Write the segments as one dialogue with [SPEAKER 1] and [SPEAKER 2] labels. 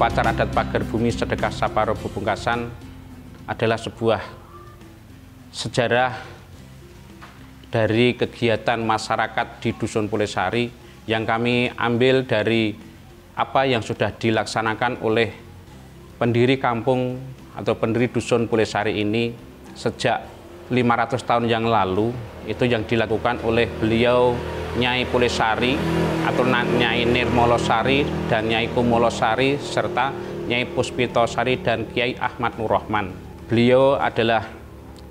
[SPEAKER 1] upacara adat pagar bumi sedekah Saparo Bubungkasan adalah sebuah sejarah dari kegiatan masyarakat di Dusun Pulesari yang kami ambil dari apa yang sudah dilaksanakan oleh pendiri kampung atau pendiri Dusun Pulesari ini sejak 500 tahun yang lalu. Itu yang dilakukan oleh beliau Nyai Pulesari atau Nyai Nirmolosari dan Nyai Kumolosari serta Nyai Puspitosari dan Kiai Ahmad Nur Rahman. Beliau adalah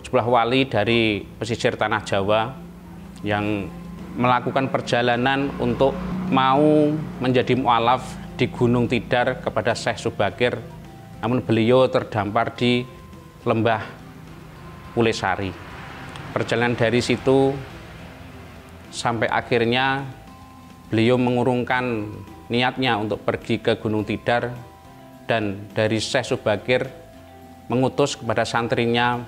[SPEAKER 1] sebuah wali dari pesisir tanah Jawa yang melakukan perjalanan untuk mau menjadi mu'alaf di Gunung Tidar kepada Syekh Subakir, namun beliau terdampar di lembah Pulesari. Perjalanan dari situ sampai akhirnya beliau mengurungkan niatnya untuk pergi ke Gunung Tidar, dan dari Syekh Subakir mengutus kepada santrinya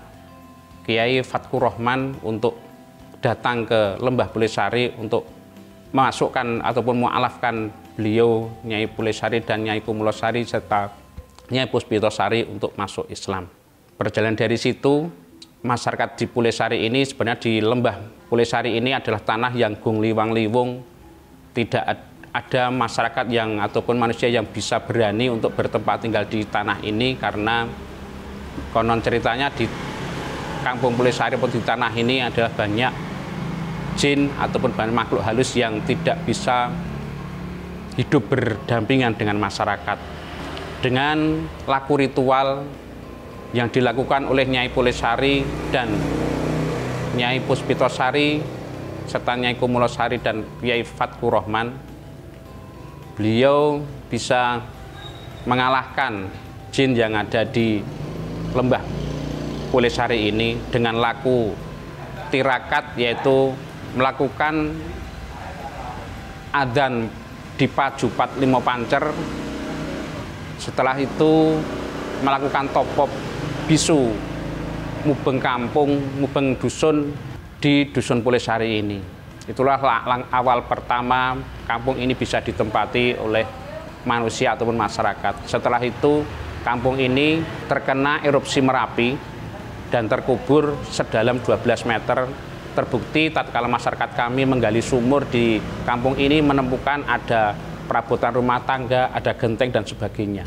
[SPEAKER 1] Kiai Fatkur Rahman untuk datang ke lembah Pulesari untuk memasukkan ataupun mu'alafkan beliau Nyai Pulesari dan Nyai Kumulosari serta Nyai Puspitosari untuk masuk Islam. Perjalanan dari situ, masyarakat di Pulesari ini sebenarnya di lembah Pulesari ini adalah tanah yang gung liwang liwung, tidak ada masyarakat yang ataupun manusia yang bisa berani untuk bertempat tinggal di tanah ini karena konon ceritanya di kampung Pulesari atau di tanah ini adalah banyak jin ataupun banyak makhluk halus yang tidak bisa hidup berdampingan dengan masyarakat. Dengan laku ritual yang dilakukan oleh Nyai Pulesari dan Nyai Puspitosari serta Nyai Kumulosari dan Kiai Fatkur Rahman, beliau bisa mengalahkan jin yang ada di lembah Pulesari ini dengan laku tirakat, yaitu melakukan adzan di Pajupat Limo Pancer. Setelah itu melakukan topop bisu mubeng kampung, mubeng dusun di Dusun Pulesari ini. Itulah awal pertama kampung ini bisa ditempati oleh manusia ataupun masyarakat. Setelah itu kampung ini terkena erupsi Merapi dan terkubur sedalam 12 meter. Terbukti tatkala masyarakat kami menggali sumur di kampung ini menemukan ada perabotan rumah tangga, ada genteng dan sebagainya.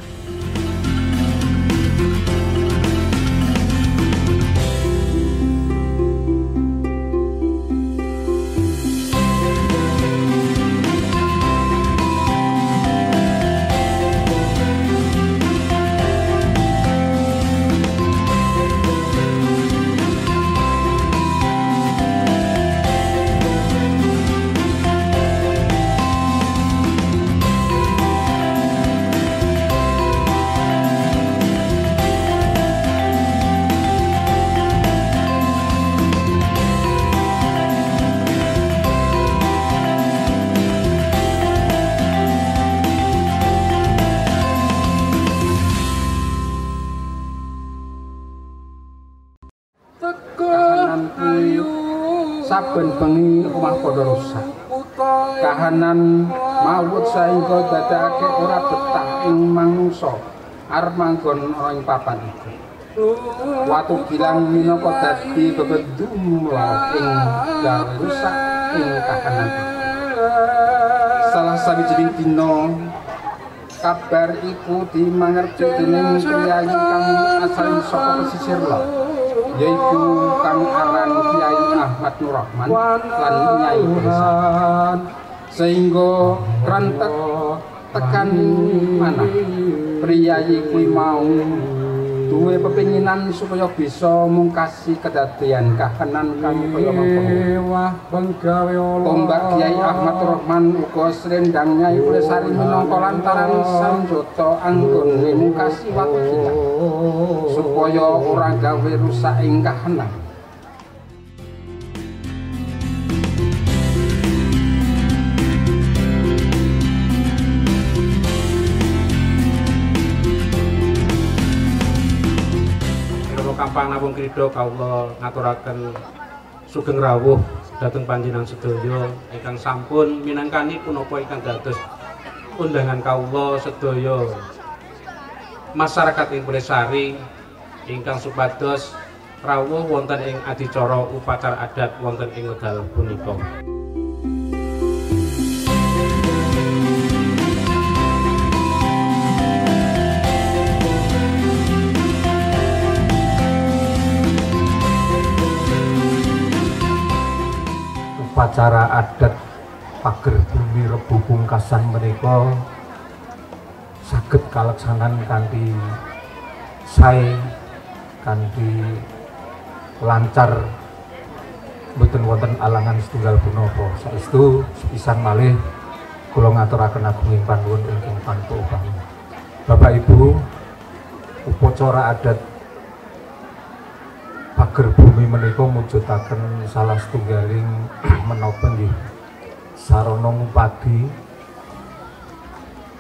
[SPEAKER 2] Saben bengi omah padha rusak. Kahanan mawut saengga dadake ora betah ing manungsa arep manggon ana ing papan iku. Watu gilang minangka dadi bebedum ing gawe rusak ing kahanan. Salah sawijining dina kabar iku dimangerti dening priyayi kang asal saka pesisir lor, yaitu kang aran Kiai Ahmad Nur Rahman lan Nyai Pulesari, sehingga rantek tekan manah priyayi kuwi mau duwe pepinginan supaya bisa mungkasi kedadian kahanan kang kaya mangkono. Tombak Kiai Ahmad Nur Rahman uga srendang Nyai Pulesari minangka lantaran sanjata anggone mungkasi watu gilang supaya ora gawe rusak ing kahanan.
[SPEAKER 1] Kampang Napung Krida kawula ngaturaken sugeng rawuh dhateng panjenengan sedaya ingkang sampun minangkani punapa ingkang dados undangan kawula sedaya masyarakat ing Pulesari ingkang supados rawuh wonten ing adicara upacara adat wonten ing wekdal punika.
[SPEAKER 3] Upacara adat pager bumi Rebo Pungkasan menika saged kaleksanan kanthi sae, kanthi lancar, boten wonten alangan setunggal punapa. Saestu sepisan malih kula ngaturaken agunging panuwun ingkang tanpa upami. Bapak Ibu, upacara adat pager bumi menika mujudaken salah setunggaling menapa nggih sarana ngupadi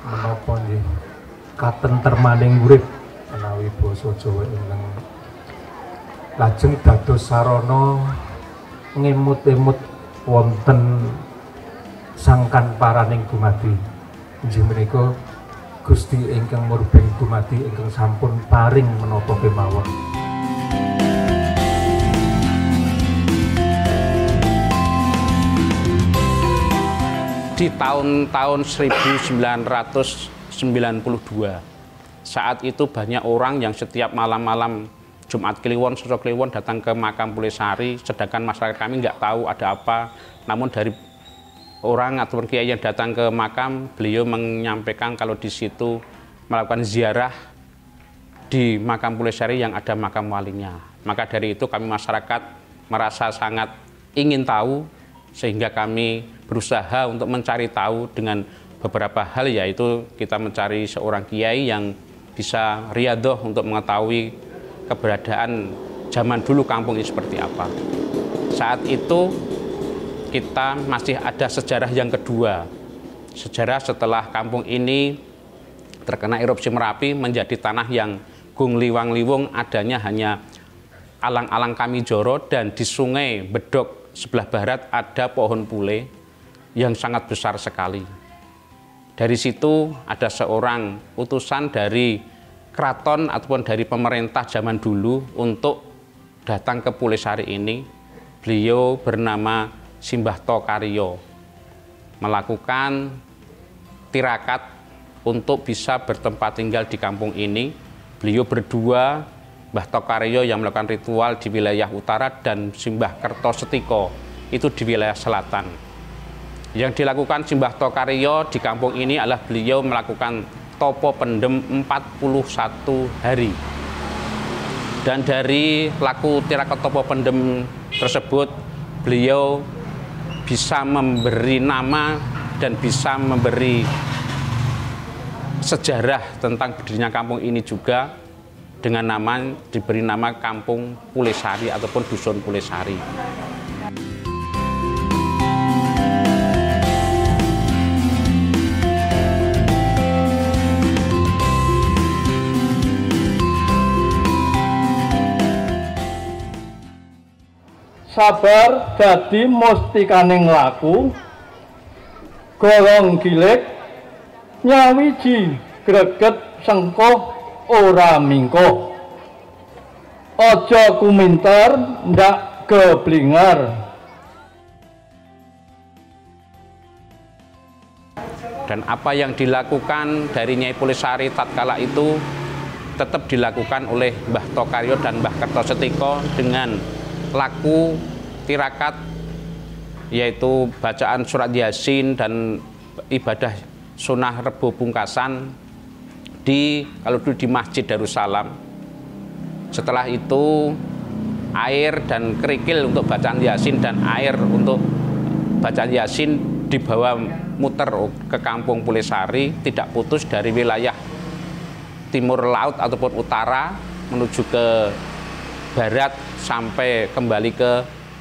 [SPEAKER 3] menapa nggih katentremaning urip menawi basa Jawa ingkang lajeng dados sarana ngemut-emut wonten sangkan paraning dumadi. Inggih menika Gusti ingkang murbeng dumadi ingkang sampun paring menapa kemawon.
[SPEAKER 1] Di tahun-tahun 1992, saat itu banyak orang yang setiap malam-malam Jumat Kliwon, Selasa Kliwon datang ke makam Pulesari, sedangkan masyarakat kami nggak tahu ada apa. Namun dari orang ataupun kiai yang datang ke makam, beliau menyampaikan kalau di situ melakukan ziarah di makam Pulesari yang ada makam walinya. Maka dari itu kami masyarakat merasa sangat ingin tahu, sehingga kami berusaha untuk mencari tahu dengan beberapa hal, yaitu kita mencari seorang kiai yang bisa riadoh untuk mengetahui keberadaan zaman dulu kampung ini seperti apa. Saat itu kita masih ada sejarah yang kedua. Sejarah setelah kampung ini terkena erupsi Merapi menjadi tanah yang gung liwang liwung, adanya hanya alang-alang Kamijoro, dan di Sungai Bedok sebelah barat ada pohon pule yang sangat besar sekali. Dari situ ada seorang utusan dari keraton ataupun dari pemerintah zaman dulu untuk datang ke Pulesari ini. Beliau bernama Simbah Tokaryo, melakukan tirakat untuk bisa bertempat tinggal di kampung ini. Beliau berdua, Mbah Tokaryo yang melakukan ritual di wilayah utara dan Simbah Kertosetiko itu di wilayah selatan. Yang dilakukan Simbah Tokaryo di kampung ini adalah beliau melakukan topo pendem 41 hari. Dan dari laku tirakat topo pendem tersebut, beliau bisa memberi nama dan bisa memberi sejarah tentang berdirinya kampung ini juga, dengan diberi nama Kampung Pulesari ataupun Dusun Pulesari.
[SPEAKER 4] Sabar dadi mustikaning laku, golong gilik nyawiji greget sengkoh ora mingkoh, aja kuminter ndak geblingar.
[SPEAKER 1] Dan apa yang dilakukan dari Nyai Pulesari tatkala itu tetap dilakukan oleh Mbah Tokaryo dan Mbah Kertosetiko dengan laku tirakat, yaitu bacaan surat Yasin dan ibadah sunnah Rebo Pungkasan kalau dulu di Masjid Darussalam. Setelah itu air dan kerikil untuk bacaan Yasin dan air untuk bacaan Yasin dibawa muter ke kampung Pulesari, tidak putus dari wilayah timur laut ataupun utara menuju ke barat sampai kembali ke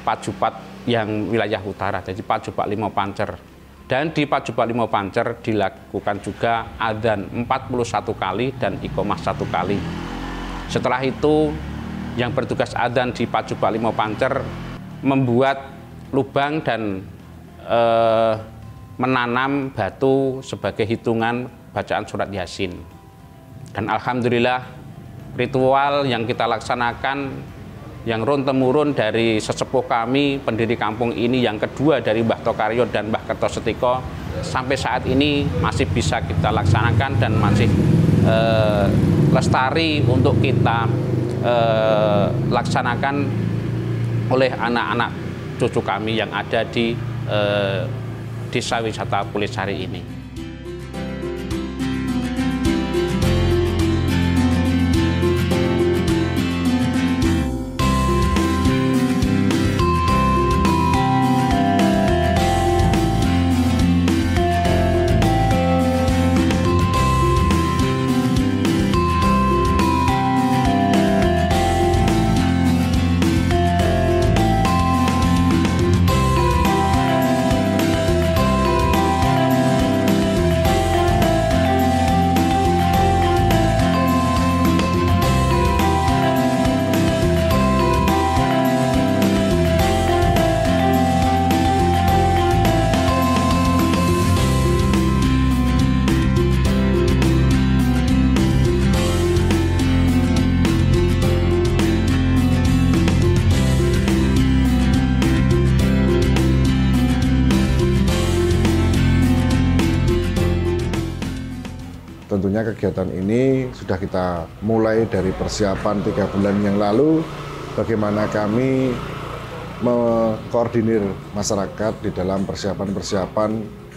[SPEAKER 1] Pajupat yang wilayah utara, jadi Pajupat Limo Pancer. Dan di Pajupat Limo Pancer dilakukan juga adzan 41 kali dan iqomah 1 kali. Setelah itu yang bertugas adzan di Pajupat Limo Pancer membuat lubang dan menanam batu sebagai hitungan bacaan surat Yasin. Dan alhamdulillah ritual yang kita laksanakan yang run-temurun dari sesepuh kami pendiri kampung ini yang kedua dari Mbah Tokaryo dan Mbah Kertosetiko sampai saat ini masih bisa kita laksanakan dan masih lestari untuk kita laksanakan oleh anak-anak cucu kami yang ada di desa wisata Pulesari ini.
[SPEAKER 5] Tentunya kegiatan ini sudah kita mulai dari persiapan 3 bulan yang lalu, bagaimana kami mengkoordinir masyarakat di dalam persiapan-persiapan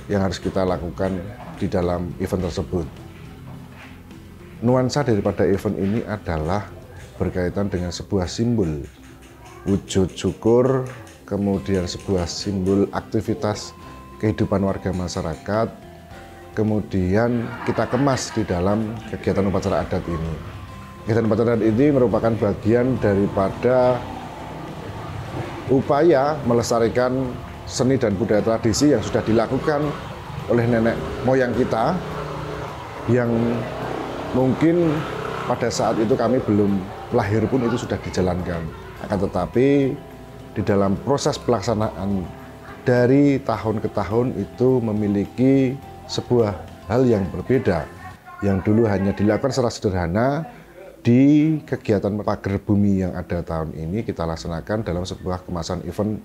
[SPEAKER 5] yang harus kita lakukan di dalam event tersebut. Nuansa daripada event ini adalah berkaitan dengan sebuah simbol wujud syukur, kemudian sebuah simbol aktivitas kehidupan warga masyarakat, kemudian kita kemas di dalam kegiatan upacara adat ini. Kegiatan upacara adat ini merupakan bagian daripada upaya melestarikan seni dan budaya tradisi yang sudah dilakukan oleh nenek moyang kita, yang mungkin pada saat itu kami belum lahir pun itu sudah dijalankan. Akan tetapi di dalam proses pelaksanaan dari tahun ke tahun itu memiliki sebuah hal yang berbeda, yang dulu hanya dilakukan secara sederhana. Di kegiatan pagar bumi yang ada tahun ini kita laksanakan dalam sebuah kemasan event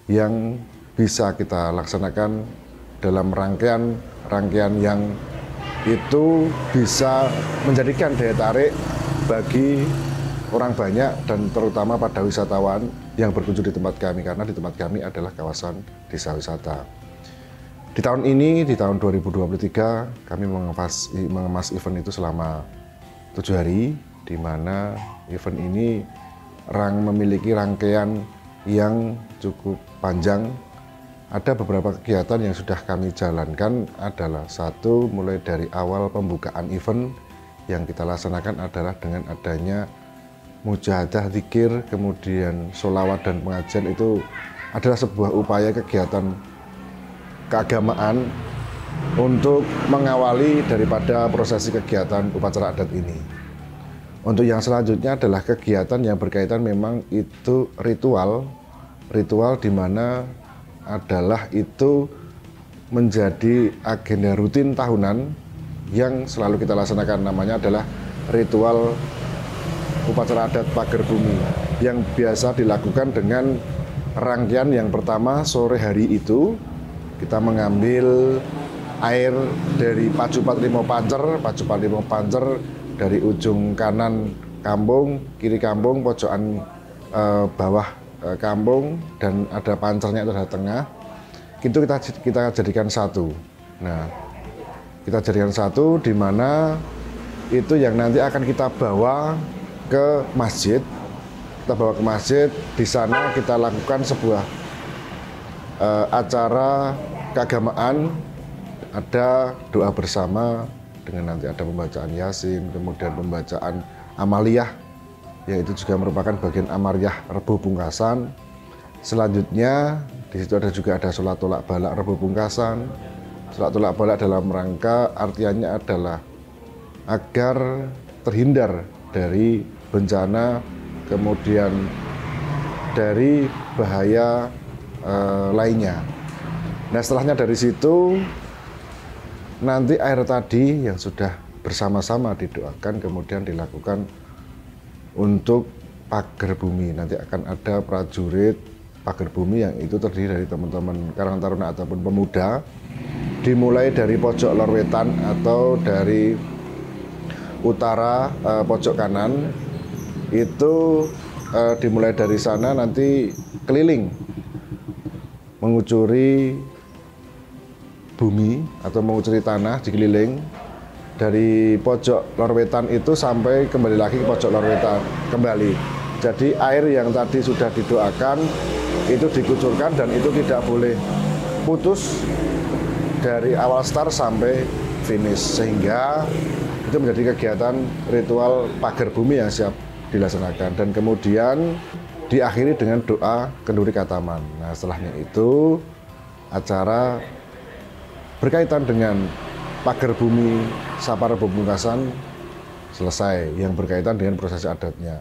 [SPEAKER 5] yang bisa kita laksanakan dalam rangkaian yang itu bisa menjadikan daya tarik bagi orang banyak dan terutama pada wisatawan yang berkunjung di tempat kami, karena di tempat kami adalah kawasan desa wisata. Di tahun ini, di tahun 2023, kami mengemas event itu selama 7 hari, di mana event ini memiliki rangkaian yang cukup panjang. Ada beberapa kegiatan yang sudah kami jalankan adalah satu, mulai dari awal pembukaan event yang kita laksanakan adalah dengan adanya mujahadah zikir, kemudian sholawat dan pengajian. Itu adalah sebuah upaya kegiatan keagamaan untuk mengawali daripada prosesi kegiatan upacara adat ini. Untuk yang selanjutnya adalah kegiatan yang berkaitan memang itu ritual di mana adalah itu menjadi agenda rutin tahunan yang selalu kita laksanakan, namanya adalah ritual upacara adat pagar bumi yang biasa dilakukan dengan rangkaian yang pertama sore hari itu kita mengambil air dari Pacupat Limo Pancer dari ujung kanan kampung, kiri kampung, pojokan bawah kampung, dan ada pancernya itu ada tengah. Itu kita jadikan satu. Nah, kita jadikan satu di mana itu yang nanti akan kita bawa ke masjid. Kita bawa ke masjid, di sana kita lakukan sebuah acara keagamaan, ada doa bersama dengan nanti ada pembacaan Yasin, kemudian pembacaan amaliyah, yaitu juga merupakan bagian amaliyah Rebo Pungkasan. Selanjutnya di situ juga ada sholat tolak balak Rebo Pungkasan. Sholat tolak balak dalam rangka artiannya adalah agar terhindar dari bencana, kemudian dari bahaya lainnya. Nah, setelahnya dari situ nanti air tadi yang sudah bersama-sama didoakan, kemudian dilakukan untuk pagar bumi. Nanti akan ada prajurit pagar bumi yang itu terdiri dari teman-teman Karang Taruna ataupun pemuda, dimulai dari pojok lor wetan atau dari utara pojok kanan, itu dimulai dari sana nanti keliling mengucuri bumi atau mengucuri tanah, dikeliling dari pojok lor wetan itu sampai kembali lagi ke pojok lor wetan kembali. Jadi air yang tadi sudah didoakan itu dikucurkan dan itu tidak boleh putus dari awal start sampai finish, sehingga itu menjadi kegiatan ritual pagar bumi yang siap dilaksanakan, dan kemudian diakhiri dengan doa kenduri kataman. Nah, setelahnya itu acara berkaitan dengan pagar bumi Sapara Pembungkasan selesai, yang berkaitan dengan prosesi adatnya.